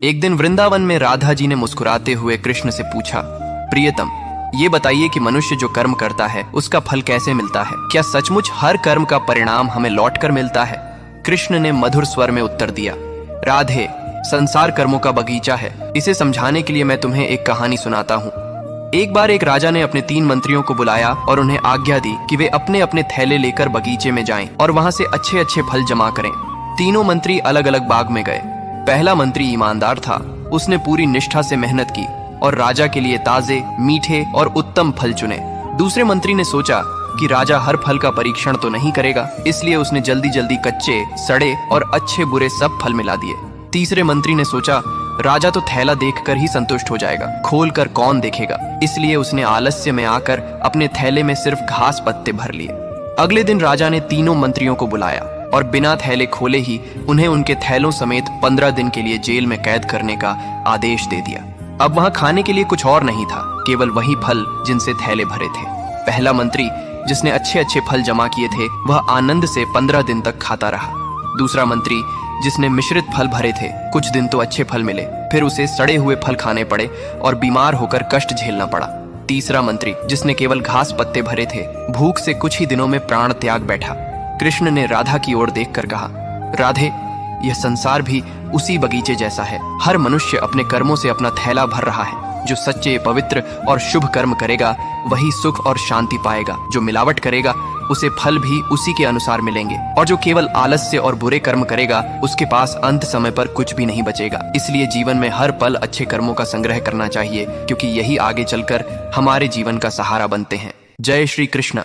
एक दिन वृंदावन में राधा जी ने मुस्कुराते हुए कृष्ण से पूछा, प्रियतम, ये बताइए कि मनुष्य जो कर्म करता है उसका फल कैसे मिलता है? क्या सचमुच हर कर्म का परिणाम हमें लौट कर मिलता है? कृष्ण ने मधुर स्वर में उत्तर दिया, राधे, संसार कर्मों का बगीचा है। इसे समझाने के लिए मैं तुम्हें एक कहानी सुनाता हूँ। एक बार एक राजा ने अपने 3 मंत्रियों को बुलाया और उन्हें आज्ञा दी कि वे अपने अपने थैले लेकर बगीचे में जाएं और वहां से अच्छे अच्छे फल जमा करें। तीनों मंत्री अलग अलग बाग में गए। पहला मंत्री ईमानदार था। उसने पूरी निष्ठा से मेहनत की और राजा के लिए ताजे, मीठे और उत्तम फल चुने। दूसरे मंत्री ने सोचा कि राजा हर फल का परीक्षण तो नहीं करेगा, इसलिए उसने जल्दी जल्दी कच्चे, सड़े और अच्छे बुरे सब फल मिला दिए। तीसरे मंत्री ने सोचा राजा तो थैला देखकर ही संतुष्ट हो जाएगा, खोल कर कौन देखेगा, इसलिए उसने आलस्य में आकर अपने थैले में सिर्फ घास पत्ते भर लिए। अगले दिन राजा ने तीनों मंत्रियों को बुलाया और बिना थैले खोले ही उन्हें उनके थैलों समेत 15 दिन के लिए जेल में कैद करने का आदेश दे दिया। अब वहां खाने के लिए कुछ और नहीं था, केवल वही फल जिनसे थैले भरे थे। पहला मंत्री, जिसने अच्छे अच्छे फल जमा किए थे, वह आनंद से 15 दिन तक खाता रहा। दूसरा मंत्री, जिसने मिश्रित फल भरे थे, कुछ दिन तो अच्छे फल मिले, फिर उसे सड़े हुए फल खाने पड़े और बीमार होकर कष्ट झेलना पड़ा। तीसरा मंत्री, जिसने केवल घास पत्ते भरे थे, भूख से कुछ ही दिनों में प्राण त्याग बैठा। कृष्ण ने राधा की ओर देखकर कहा, राधे, यह संसार भी उसी बगीचे जैसा है। हर मनुष्य अपने कर्मों से अपना थैला भर रहा है। जो सच्चे, पवित्र और शुभ कर्म करेगा वही सुख और शांति पाएगा। जो मिलावट करेगा उसे फल भी उसी के अनुसार मिलेंगे, और जो केवल आलस्य और बुरे कर्म करेगा उसके पास अंत समय पर कुछ भी नहीं बचेगा। इसलिए जीवन में हर पल अच्छे कर्मों का संग्रह करना चाहिए, क्योंकि यही आगे चलकर हमारे जीवन का सहारा बनते हैं। जय श्री कृष्ण।